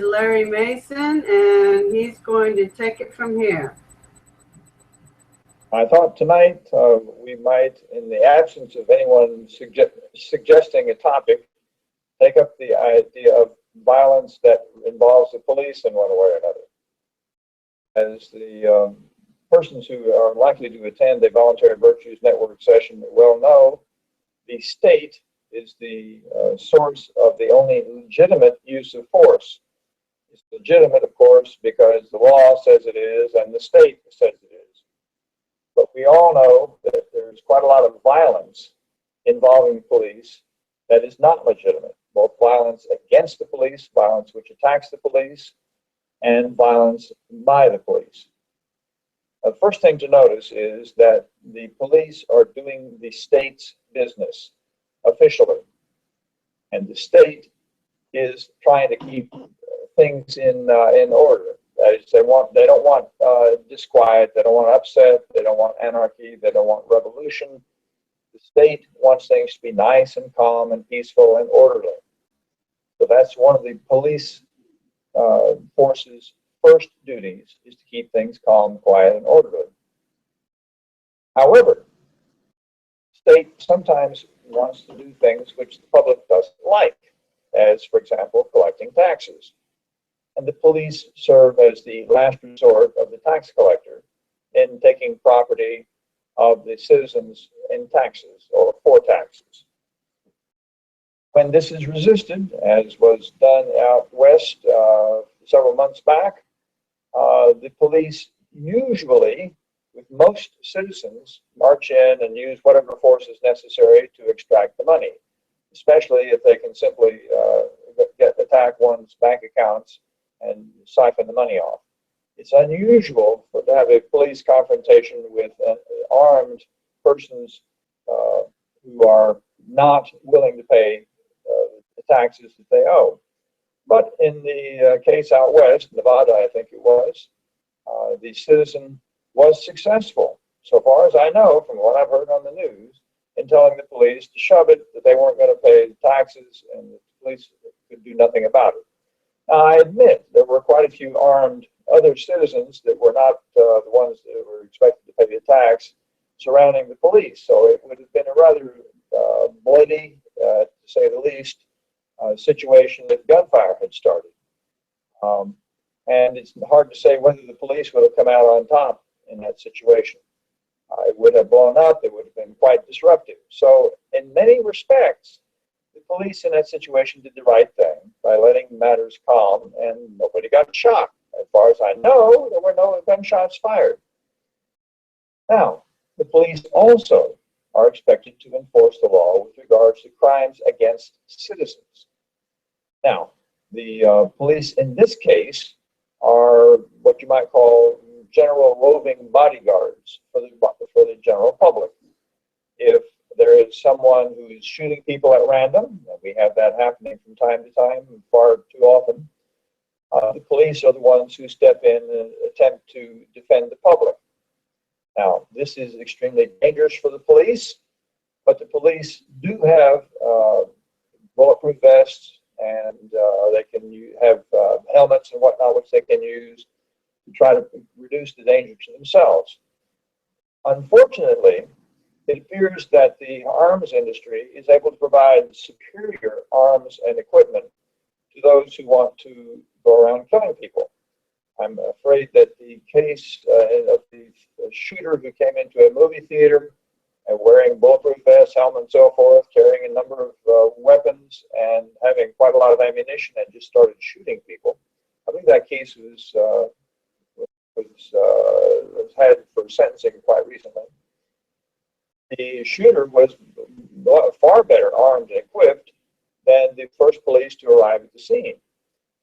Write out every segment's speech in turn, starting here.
is Larry Mason, and he's going to take it from here. I thought tonight we might, in the absence of anyone suggesting a topic, take up the idea of violence that involves the police in one way or another. As the persons who are likely to attend the Voluntary Virtues Network session well know, the state is the source of the only legitimate use of force. It's legitimate, of course, because the law says it is and the state says it is. But we all know that there's quite a lot of violence involving police that is not legitimate, both violence against the police, violence which attacks the police, and violence by the police. The first thing to notice is that the police are doing the state's business officially, and the state is trying to keep things in order. That is, they don't want disquiet, they don't want upset, they don't want anarchy, they don't want revolution. The state wants things to be nice and calm and peaceful and orderly. So that's one of the police force's first duties, is to keep things calm, quiet, and orderly. However, the state sometimes wants to do things which the public doesn't like, as, for example, collecting taxes. And the police serve as the last resort of the tax collector in taking property of the citizens in taxes or for taxes. When this is resisted, as was done out west several months back, the police usually, with most citizens, march in and use whatever force is necessary to extract the money, especially if they can simply attack one's bank accounts and siphon the money off. It's unusual to have a police confrontation with armed persons who are not willing to pay the taxes that they owe. But in the case out west, Nevada, I think it was, the citizen was successful, so far as I know from what I've heard on the news, in telling the police to shove it, that they weren't going to pay the taxes and the police could do nothing about it. Now, I admit there were quite a few armed other citizens that were not the ones that were expected to pay the tax surrounding the police, so it would have been a rather bloody, to say the least, situation if gunfire had started. And it's hard to say whether the police would have come out on top in that situation. It would have blown up, it would have been quite disruptive. So in many respects, the police in that situation did the right thing by letting matters calm, and nobody got shot. As far as I know, there were no gunshots fired. Now, the police also are expected to enforce the law with regards to crimes against citizens. Now, the police in this case are what you might call general roving bodyguards for the general public. If there is someone who is shooting people at random, and we have that happening from time to time, far too often, the police are the ones who step in and attempt to defend the public. Now, this is extremely dangerous for the police, but the police do have bulletproof vests, and they can have helmets and whatnot, which they can use to try to reduce the danger to themselves. Unfortunately, it appears that the arms industry is able to provide superior arms and equipment to those who want to go around killing people. I'm afraid that the case of the shooter who came into a movie theater and wearing bulletproof vests, helmet, and so forth, carrying a number of weapons and having quite a lot of ammunition and just started shooting people. I think that case was had for sentencing quite recently. The shooter was far better armed and equipped than the first police to arrive at the scene.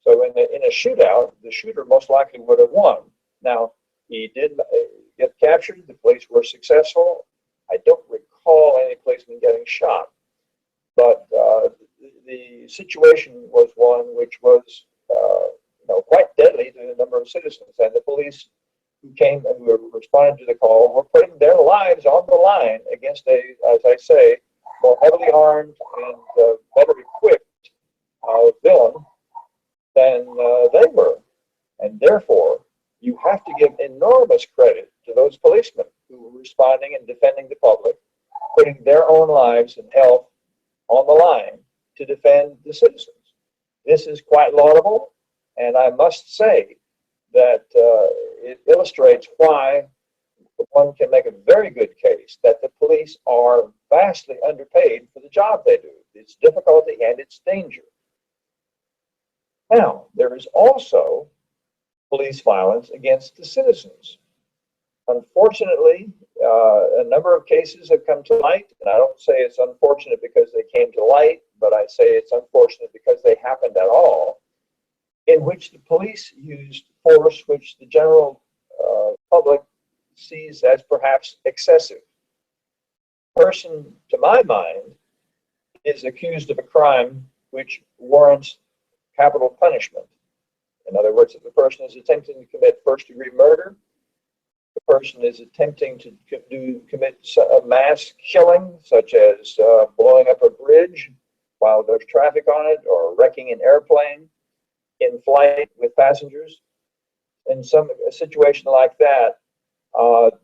So in a shootout, the shooter most likely would have won. Now, he did get captured. The police were successful. I don't recall any policeman getting shot. But the situation was one which was quite deadly to a number of citizens. And the police who came and who responded to the call were putting their lives on the line against a, as I say, more heavily armed and better equipped villain than they were. And therefore, you have to give enormous credit to those policemen who were responding and defending the public, putting their own lives and health on the line to defend the citizens. This is quite laudable, and I must say that it illustrates why one can make a very good case that the police are vastly underpaid for the job they do, its difficulty and its danger. Now, there is also police violence against the citizens. Unfortunately, a number of cases have come to light, and I don't say it's unfortunate because they came to light, but I say it's unfortunate because they happened at all, in which the police used force which the general public sees as perhaps excessive. A person, to my mind, is accused of a crime which warrants capital punishment. In other words, if the person is attempting to commit first-degree murder, the person is attempting to commit a mass killing, such as blowing up a bridge while there's traffic on it, or wrecking an airplane in flight with passengers. In a situation like that,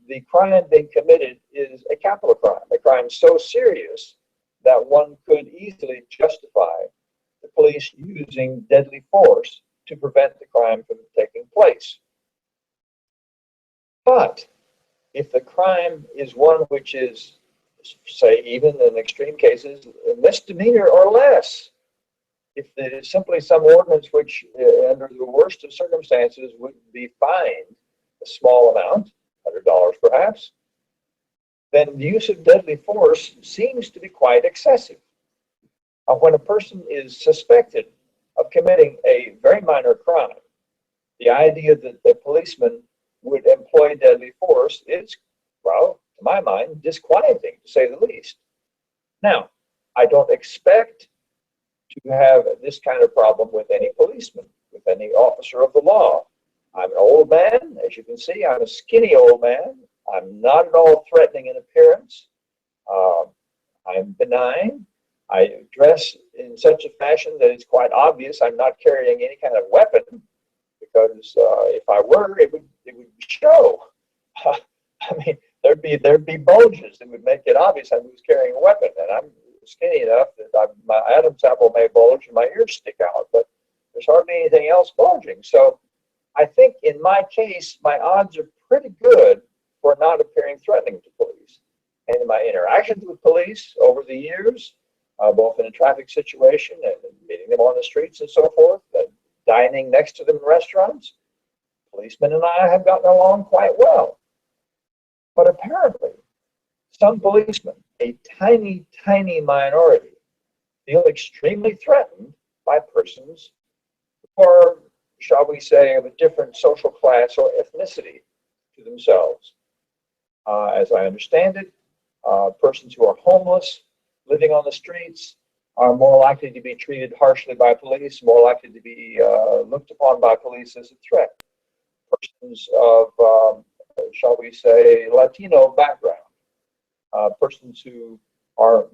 the crime being committed is a capital crime, a crime so serious that one could easily justify the police using deadly force to prevent the crime from taking place. But if the crime is one which is, say, even in extreme cases, a misdemeanor or less, if it is simply some ordinance which, under the worst of circumstances, would be fined a small amount, $100 perhaps, then the use of deadly force seems to be quite excessive. When a person is suspected of committing a very minor crime, the idea that the policeman would employ deadly force is, well, to my mind, disquieting, to say the least. Now, I don't expect to have this kind of problem with any policeman, with any officer of the law. I'm an old man, as you can see. I'm a skinny old man. I'm not at all threatening in appearance. I'm benign. I dress in such a fashion that it's quite obvious I'm not carrying any kind of weapon, because if I were, it would show. I mean, there'd be bulges that would make it obvious I was carrying a weapon, and I'm skinny enough that my Adam's apple may bulge and my ears stick out, but there's hardly anything else bulging. So I think in my case, my odds are pretty good for not appearing threatening to police. And in my interactions with police over the years, both in a traffic situation and meeting them on the streets and so forth, dining next to them in restaurants, policemen and I have gotten along quite well. But apparently, some policemen, a tiny, tiny minority, feel extremely threatened by persons who are, shall we say, of a different social class or ethnicity to themselves. As I understand it, persons who are homeless, living on the streets, are more likely to be treated harshly by police, more likely to be looked upon by police as a threat. Persons of, shall we say, Latino background, persons who are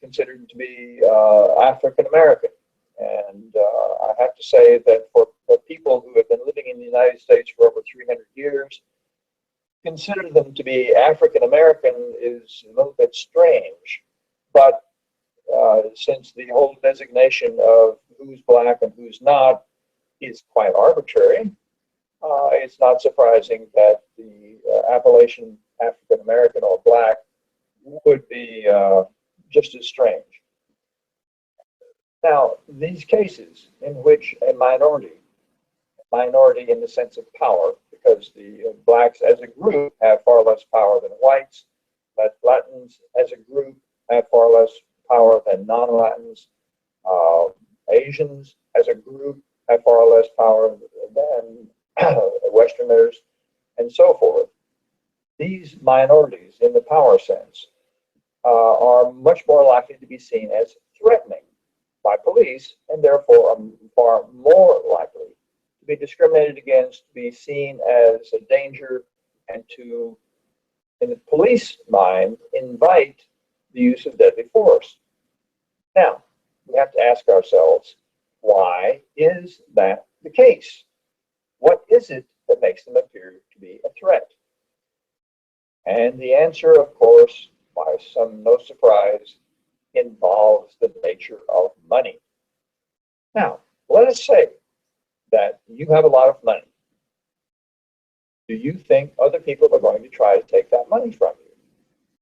considered to be African American. And I have to say that for people who have been living in the United States for over 300 years, consider them to be African American is a little bit strange. But since the whole designation of who's black and who's not is quite arbitrary, it's not surprising that the appellation African American or black would be just as strange. Now, these cases in which a minority in the sense of power, because the blacks as a group have far less power than whites, but Latins as a group have far less power than non-Latins, Asians as a group have far less power than Westerners, and so forth. These minorities in the power sense are much more likely to be seen as threatening by police, and therefore are far more likely to be discriminated against, to be seen as a danger, and to, in the police mind, invite the use of deadly force. Now, we have to ask ourselves, why is that the case? What is it that makes them appear to be a threat? And the answer, of course, by some no surprise, involves the nature of money. Now, let us say that you have a lot of money. Do you think other people are going to try to take that money from you?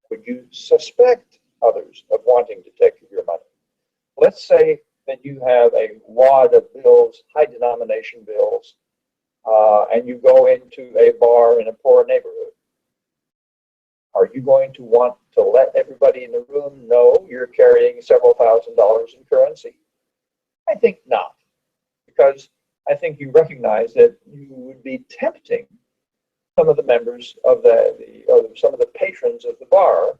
Would you suspect others of wanting to take your money? Let's say that you have a wad of bills, high denomination bills, and you go into a bar in a poor neighborhood. Are you going to want to let everybody in the room know you're carrying several $1,000s in currency? I think not, because I think you recognize that you would be tempting some of the members of some of the patrons of the bar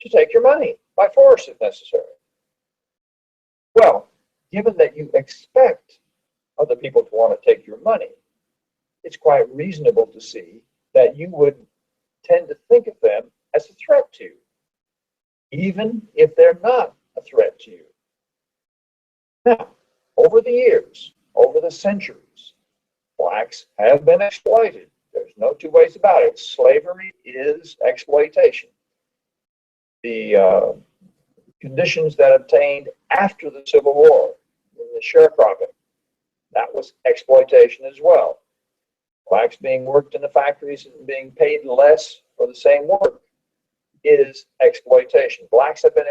to take your money by force if necessary. Well, given that you expect other people to want to take your money, it's quite reasonable to see that you would tend to think of them as a threat to you, even if they're not a threat to you. Now, over the years, over the centuries, blacks have been exploited. There's no two ways about it. Slavery is exploitation. The conditions that obtained after the Civil War, the sharecropping, that was exploitation as well. Blacks being worked in the factories and being paid less for the same work is exploitation. Blacks have been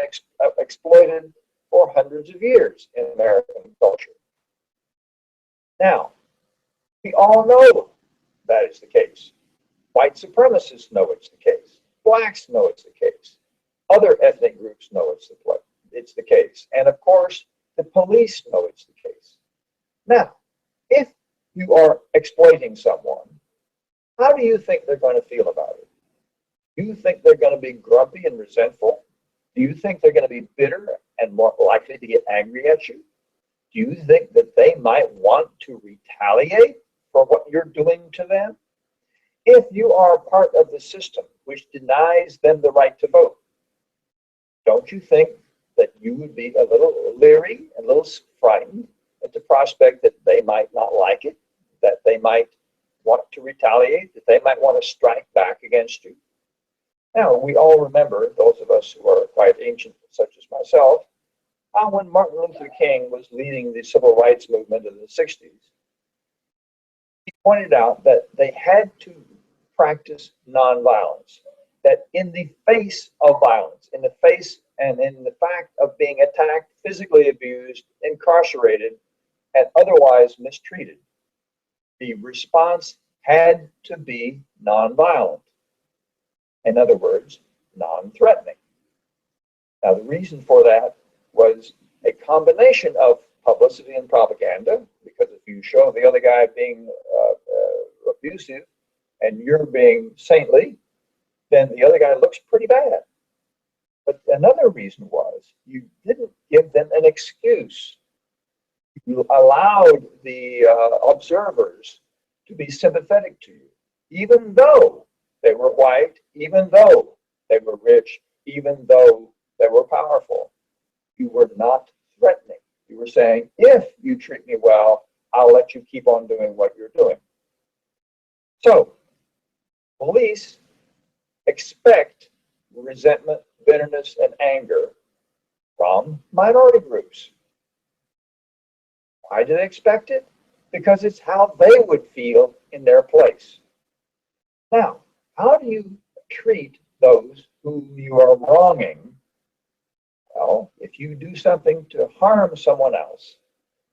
exploited for hundreds of years in American culture. Now, we all know that is the case. White supremacists know it's the case. Blacks know it's the case. Other ethnic groups know it's the case. And of course, the police know it's the case. Now, if you are exploiting someone, how do you think they're going to feel about it? Do you think they're going to be grumpy and resentful? Do you think they're going to be bitter and more likely to get angry at you? Do you think that they might want to retaliate for what you're doing to them? If you are part of the system which denies them the right to vote, don't you think that you would be a little leery, a little frightened at the prospect that they might not like it, that they might want to retaliate, that they might want to strike back against you? Now, we all remember, those of us who are quite ancient, such as myself, how when Martin Luther King was leading the civil rights movement in the 60s, he pointed out that they had to practice nonviolence, that in the face of violence, in the face and in the fact of being attacked, physically abused, incarcerated, and otherwise mistreated, the response had to be nonviolent. In other words, non-threatening. Now, the reason for that was a combination of publicity and propaganda, because if you show the other guy being abusive and you're being saintly, then the other guy looks pretty bad. But another reason was you didn't give them an excuse. You allowed the observers to be sympathetic to you, even though they were white, even though they were rich, even though they were powerful. You were not threatening. You were saying, if you treat me well, I'll let you keep on doing what you're doing. So, police expect resentment, bitterness, and anger from minority groups. Why do they expect it? Because it's how they would feel in their place. Now, how do you treat those whom you are wronging? Well, if you do something to harm someone else,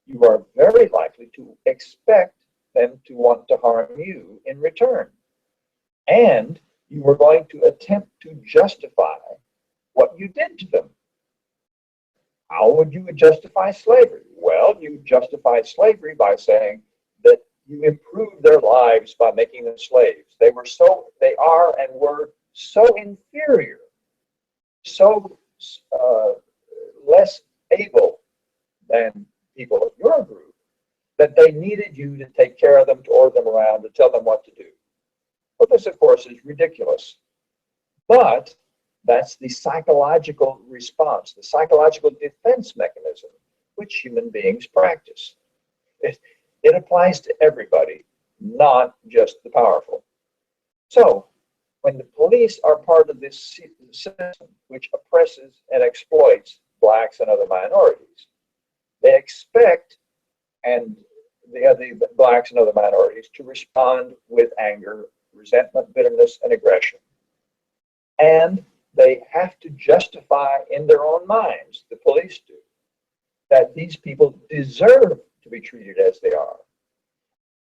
you are very likely to expect them to want to harm you in return. And you are going to attempt to justify what you did to them. How would you justify slavery? Well, you justify slavery by saying that you improved their lives by making them slaves. They are and were so inferior, so less able than people of your group, that they needed you to take care of them, to order them around, to tell them what to do. Well, this, of course, is ridiculous. But that's the psychological response, the psychological defense mechanism which human beings practice. It applies to everybody, not just the powerful. So, when the police are part of this system which oppresses and exploits blacks and other minorities, they expect and the blacks and other minorities to respond with anger, resentment, bitterness, and aggression. And they have to justify in their own minds, the police do, that these people deserve to be treated as they are.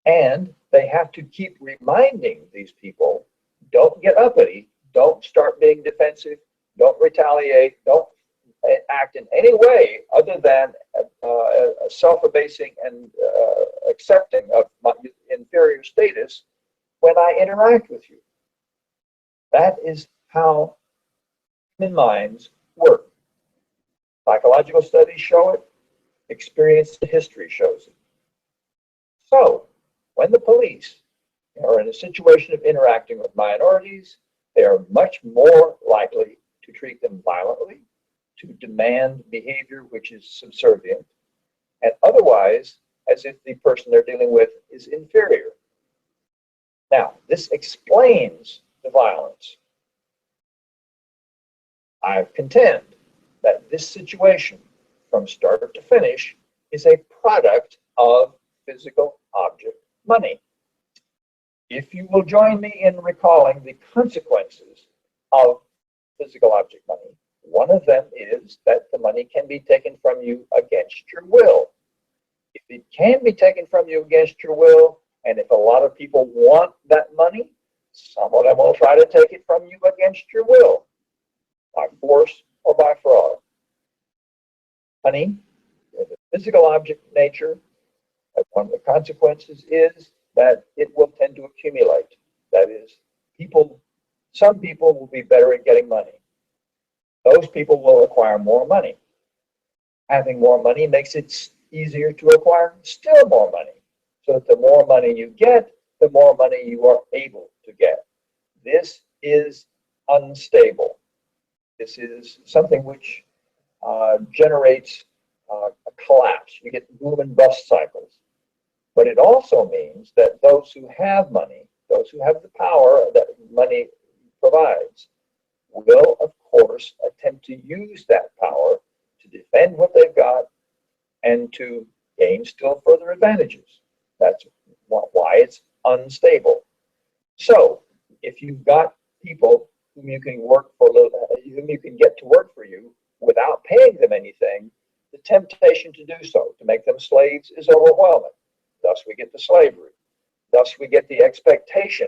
And they have to keep reminding these people, don't get uppity, don't start being defensive, don't retaliate, don't act in any way other than self-abasing and accepting of my inferior status when I interact with you. That is how human minds work. Psychological studies show it, experience and history shows it. So, when the police are in a situation of interacting with minorities, they are much more likely to treat them violently, to demand behavior which is subservient, and otherwise as if the person they're dealing with is inferior. Now, this explains the violence. I contend that this situation, from start to finish, is a product of physical object money. If you will join me in recalling the consequences of physical object money, one of them is that the money can be taken from you against your will. If it can be taken from you against your will, and if a lot of people want that money, some of them will try to take it from you against your will, by force or by fraud. Money, in the physical object nature, one of the consequences is that it will tend to accumulate. That is, some people will be better at getting money. Those people will acquire more money. Having more money makes it easier to acquire still more money. So that the more money you get, the more money you are able to get. This is unstable. This is something which generates a collapse. You get boom and bust cycles. But it also means that those who have money, those who have the power that money provides, will, of course, attempt to use that power to defend what they've got and to gain still further advantages. That's why it's unstable. So, if you've got people whom you can work for, whom you can get to work for you without paying them anything, the temptation to do so, to make them slaves, is overwhelming. Thus, we get the slavery. Thus, we get the expectation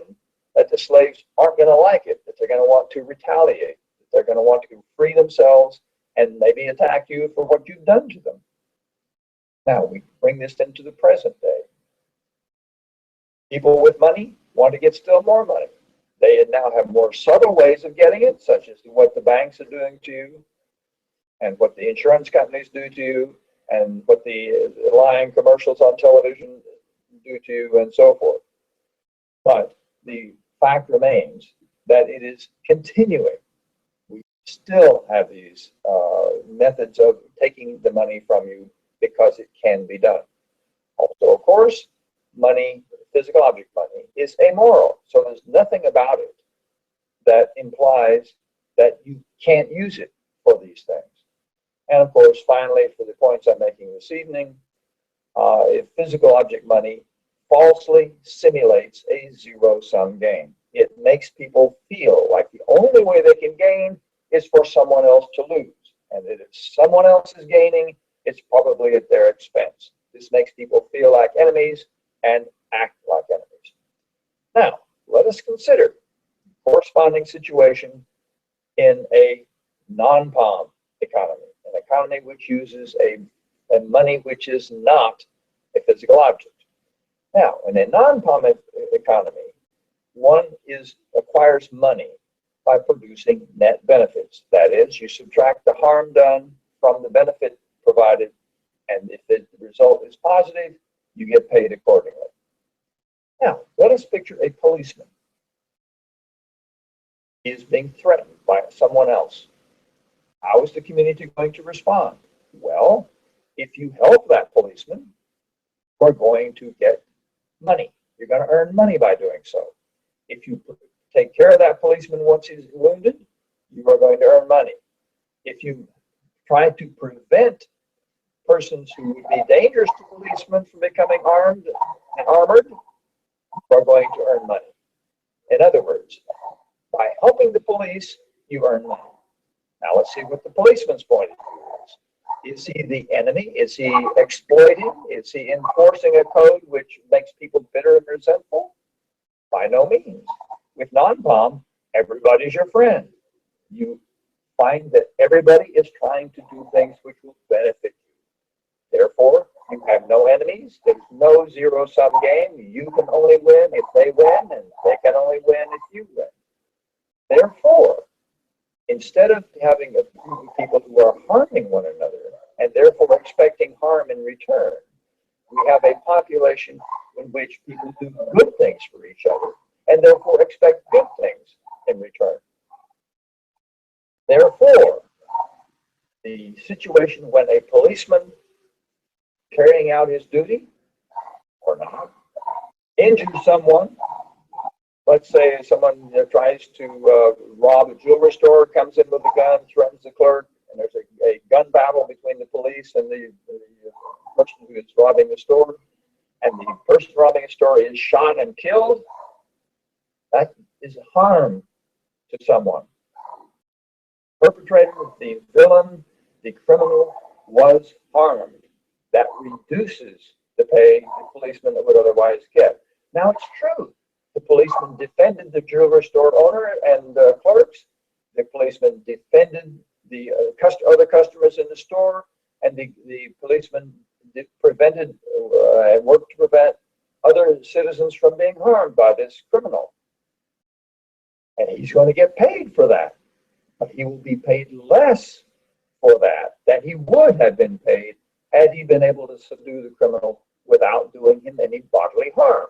that the slaves aren't going to like it, that they're going to want to retaliate, that they're going to want to free themselves and maybe attack you for what you've done to them. Now, we bring this into the present day. People with money want to get still more money. They now have more subtle ways of getting it, such as what the banks are doing to you, and what the insurance companies do to you, and what the lying commercials on television do to you, and so forth. But the fact remains that it is continuing. We still have these methods of taking the money from you because it can be done. Also, of course, money, physical object money, is amoral. So there's nothing about it that implies that you can't use it for these things. And of course, finally, for the points I'm making this evening, if physical object money falsely simulates a zero-sum game. It makes people feel like the only way they can gain is for someone else to lose. And that if someone else is gaining, it's probably at their expense. This makes people feel like enemies and act like enemies. Now, let us consider the corresponding situation in a non-POM economy, an economy which uses a money which is not a physical object. Now, in a non-POM economy, one acquires money by producing net benefits. That is, you subtract the harm done from the benefit provided, and if the result is positive, you get paid accordingly. Now, let us picture a policeman. He is being threatened by someone else. How is the community going to respond? Well, if you help that policeman, are going to get money. You're going to earn money by doing so. If you take care of that policeman once he's wounded, you are going to earn money. If you try to prevent persons who would be dangerous to policemen from becoming armed and armored, you are going to earn money. In other words, by helping the police, you earn money. Now let's see what the policeman's point of view is. Is he the enemy? Is he exploiting? Is he enforcing a code which makes people bitter and resentful? By no means. With non-POM, everybody's your friend. You find that everybody is trying to do things which will benefit you. Therefore, you have no enemies. There's no zero-sum game. You can only win if they win, and they can only win if you win. Therefore, instead of having a group of people who are harming one another and therefore expecting harm in return, we have a population in which people do good things for each other and therefore expect good things in return. Therefore, the situation when a policeman carrying out his duty or not injures someone, let's say someone tries to rob a jewelry store, comes in with a gun, threatens the clerk, and there's a gun battle between the police and the person who is robbing the store, and the person robbing the store is shot and killed. That is harm to someone. Perpetrator, the villain, the criminal was harmed. That reduces the pay the policeman would otherwise get. Now it's true. The policeman defended the jewelry store owner and clerks. The policeman defended the other customers in the store, and the policeman prevented and worked to prevent other citizens from being harmed by this criminal. And he's going to get paid for that. But he will be paid less for that than he would have been paid had he been able to subdue the criminal without doing him any bodily harm.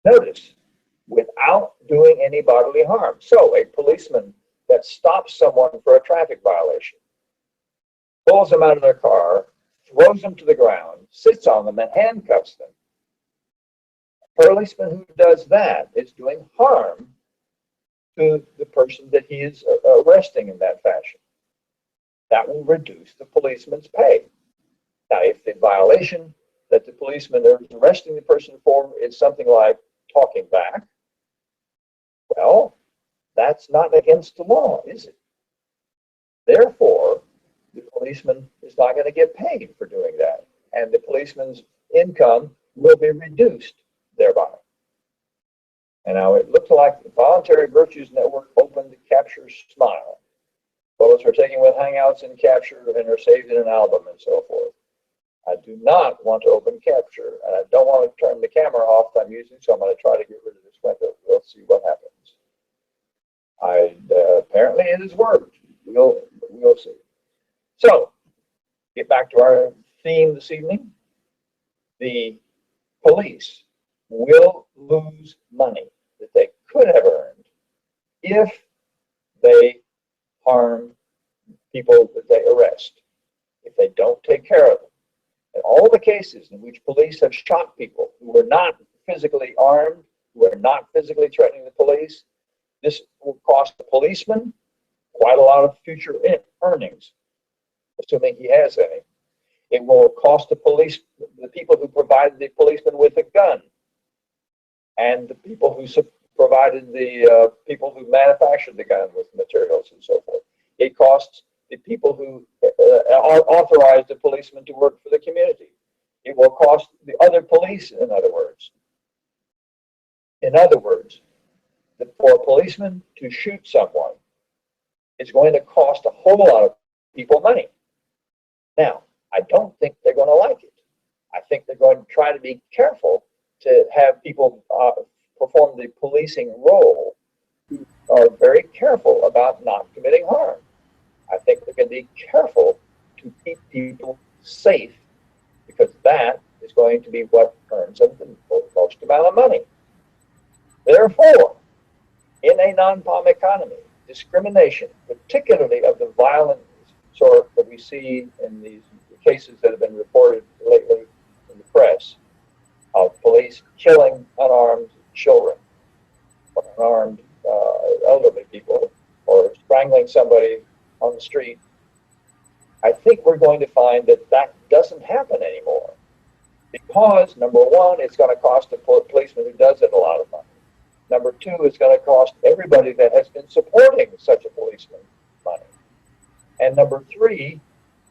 Notice, without doing any bodily harm. So a policeman that stops someone for a traffic violation, pulls them out of their car, throws them to the ground, sits on them, and handcuffs them. A policeman who does that is doing harm to the person that he is arresting in that fashion. That will reduce the policeman's pay. Now, if the violation that the policeman is arresting the person for is something like talking back, well, that's not against the law, is it? Therefore, the policeman is not going to get paid for doing that, and the policeman's income will be reduced thereby. And now it looks like the Voluntary Virtues Network opened the Capture Smile. Photos are taken with Hangouts and Capture and are saved in an album and so forth. I do not want to open Capture, and I don't want to turn the camera off that I'm using, so I'm going to try to get rid of this window. We'll see what happens. Apparently it has worked. We'll see. So, get back to our theme this evening. The police will lose money that they could have earned if they harm people that they arrest, if they don't take care of them. In all the cases in which police have shot people who were not physically armed, who are not physically threatening the police, this will cost the policeman quite a lot of future earnings, assuming he has any. It will cost the people who provided the policeman with a gun, and the people who provided the people who manufactured the gun with materials and so forth. It costs the people who authorized the policeman to work for the community. It will cost the other police, in other words. In other words, for a policeman to shoot someone is going to cost a whole lot of people money. Now, I don't think they're going to like it. I think they're going to try to be careful to have people perform the policing role who are very careful about not committing harm. I think they're going to be careful to keep people safe, because that is going to be what earns them the most amount of money. Therefore, in a non-POM economy, discrimination, particularly of the violent sort that we see in these cases that have been reported lately in the press of police killing unarmed children or unarmed elderly people or strangling somebody on the street, I think we're going to find that that doesn't happen anymore. Because, number one, it's going to cost a policeman who does it a lot of money. Number two, it's going to cost everybody that has been supporting such a policeman money. And number three,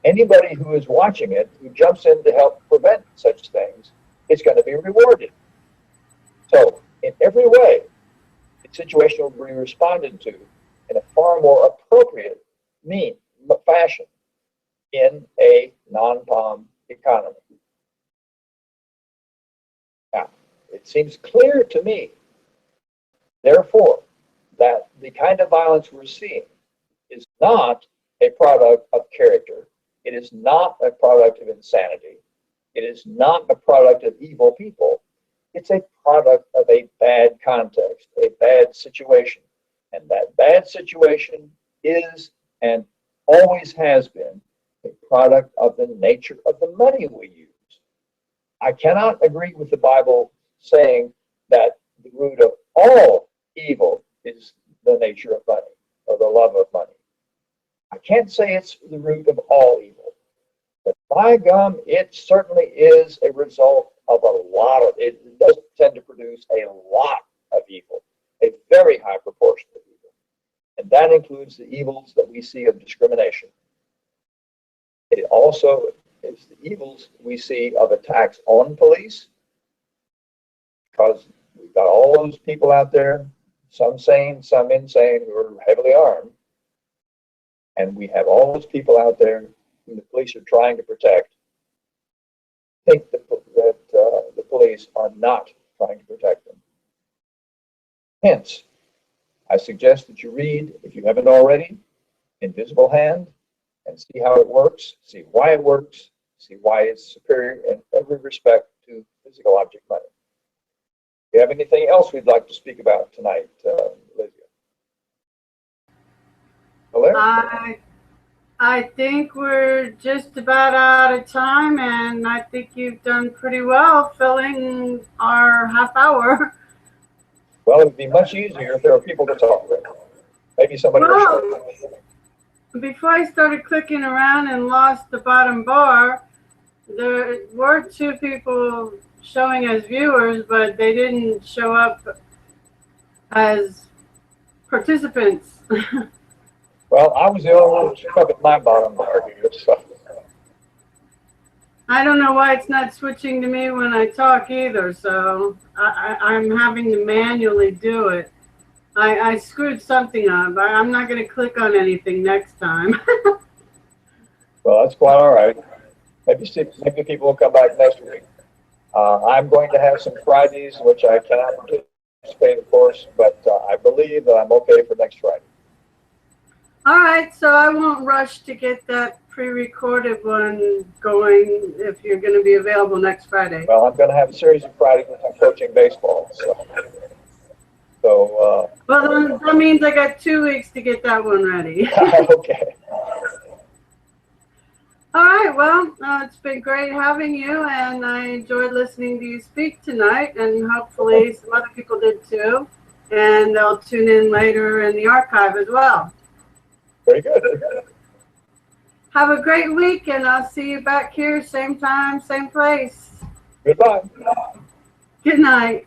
anybody who is watching it, who jumps in to help prevent such things, is going to be rewarded. So, in every way, the situation will be responded to in a far more appropriate fashion in a non-POM economy. Now, it seems clear to me, therefore, that the kind of violence we're seeing is not a product of character. It is not a product of insanity. It is not a product of evil people. It's a product of a bad context, a bad situation. And that bad situation is and always has been a product of the nature of the money we use. I cannot agree with the Bible saying that the root of all evil is the nature of money or the love of money. I can't say it's the root of all evil, but by gum, it certainly is a result of a lot of, it does tend to produce a lot of evil, a very high proportion of evil. And that includes the evils that we see of discrimination. It also is the evils we see of attacks on police, because we've got all those people out there, some sane, some insane, who are heavily armed. And we have all those people out there who the police are trying to protect, think that the police are not trying to protect them. Hence, I suggest that you read, if you haven't already, Invisible Hand, and see how it works, see why it works, see why it's superior in every respect to physical object money. Do you have anything else we'd like to speak about tonight, Lydia? Hello? I think we're just about out of time, and I think you've done pretty well filling our half hour. Well, it would be much easier if there were people to talk with. Maybe somebody will show up. Before I started clicking around and lost the bottom bar, there were two people showing as viewers, but they didn't show up as participants. Well, I was the only one who stuck at my bottom bar here, so. I don't know why it's not switching to me when I talk either, so I'm having to manually do it. I screwed something up. I'm not going to click on anything next time. Well, that's quite all right. Maybe people will come back next week. I'm going to have some Fridays, which I cannot participate, of course, but I believe that I'm okay for next Friday. All right, so I won't rush to get that pre-recorded one going if you're going to be available next Friday. Well, I'm going to have a series of Fridays when I'm coaching baseball, so well, that means I got 2 weeks to get that one ready. Okay. All right, well, it's been great having you, and I enjoyed listening to you speak tonight, and hopefully some other people did too, and they'll tune in later in the archive as well. Very good. Have a great week, and I'll see you back here, same time, same place. Goodbye. Good night.